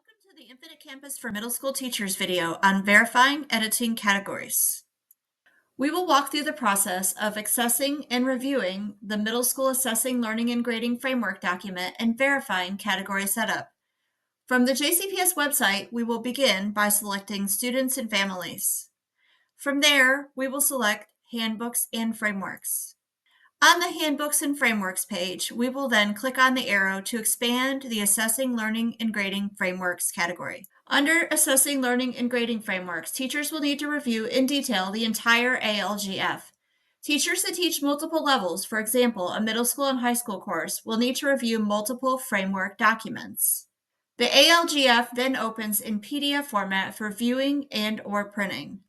Welcome to the Infinite Campus for Middle School Teachers video on verifying editing categories. We will walk through the process of accessing and reviewing the Middle School Assessing Learning and Grading Framework document and verifying category setup. From the JCPS website, we will begin by selecting Students and Families. From there, we will select Handbooks and Frameworks. On the Handbooks and Frameworks page, we will then click on the arrow to expand the Assessing Learning and Grading Frameworks category. Under Assessing Learning and Grading Frameworks, teachers will need to review in detail the entire ALGF. Teachers that teach multiple levels, for example, a middle school and high school course, will need to review multiple framework documents. The ALGF then opens in PDF format for viewing and/or printing.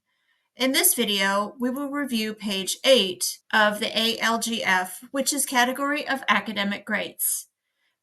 In this video, we will review page 8 of the ALGF, which is Category of Academic Grades.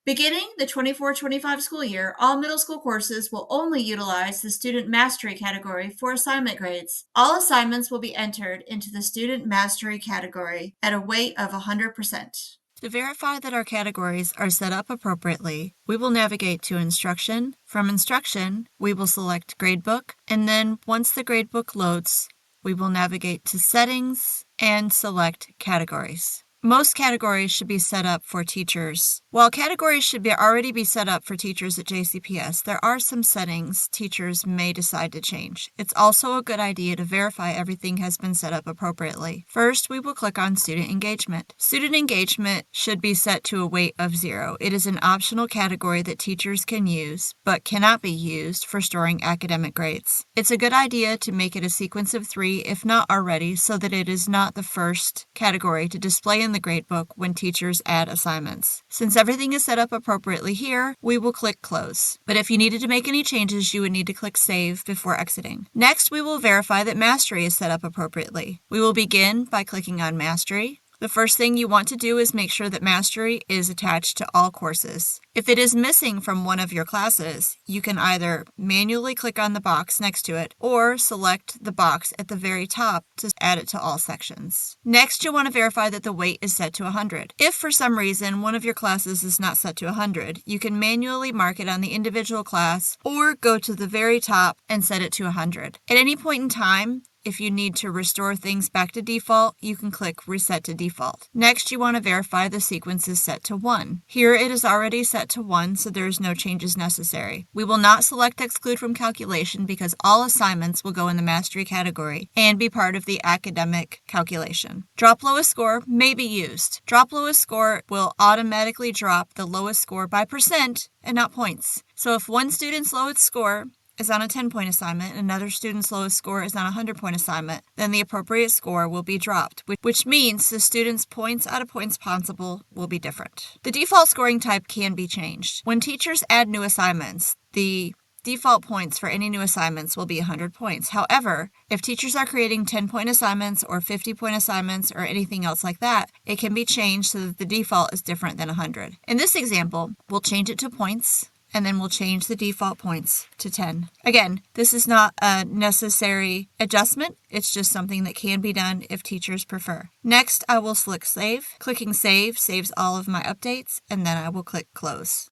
Beginning the 24-25 school year, all middle school courses will only utilize the Student Mastery category for assignment grades. All assignments will be entered into the Student Mastery category at a weight of 100%. To verify that our categories are set up appropriately, we will navigate to Instruction. From Instruction, we will select Gradebook, and then once the gradebook loads, we will navigate to Settings and select Categories. Most categories should be set up for teachers. While categories should already be set up for teachers at JCPS, there are some settings teachers may decide to change. It's also a good idea to verify everything has been set up appropriately. First, we will click on Student Engagement. Student Engagement should be set to a weight of 0. It is an optional category that teachers can use, but cannot be used for storing academic grades. It's a good idea to make it a sequence of 3, if not already, so that it is not the first category to display in the gradebook when teachers add assignments. Since everything is set up appropriately here, we will click Close. But if you needed to make any changes, you would need to click Save before exiting. Next, we will verify that Mastery is set up appropriately. We will begin by clicking on Mastery. The first thing you want to do is make sure that Mastery is attached to all courses. If it is missing from one of your classes, you can either manually click on the box next to it or select the box at the very top to add it to all sections. Next, you'll want to verify that the weight is set to 100. If for some reason one of your classes is not set to 100, you can manually mark it on the individual class or go to the very top and set it to 100. At any point in time, if you need to restore things back to default, you can click Reset to Default. Next, you want to verify the sequence is set to 1. Here it is already set to 1, so there is no changes necessary. We will not select Exclude from Calculation because all assignments will go in the Mastery category and be part of the academic calculation. Drop Lowest Score may be used. Drop Lowest Score will automatically drop the lowest score by percent and not points. So if one student's lowest score is on a 10-point assignment and another student's lowest score is on a 100-point assignment, then the appropriate score will be dropped, which means the student's points out of points possible will be different. The default scoring type can be changed. When teachers add new assignments, the default points for any new assignments will be 100 points. However, if teachers are creating 10-point assignments or 50-point assignments or anything else like that, it can be changed so that the default is different than 100. In this example, we'll change it to points, and then we'll change the default points to 10. Again, this is not a necessary adjustment. It's just something that can be done if teachers prefer. Next, I will select Save. Clicking Save saves all of my updates, and then I will click Close.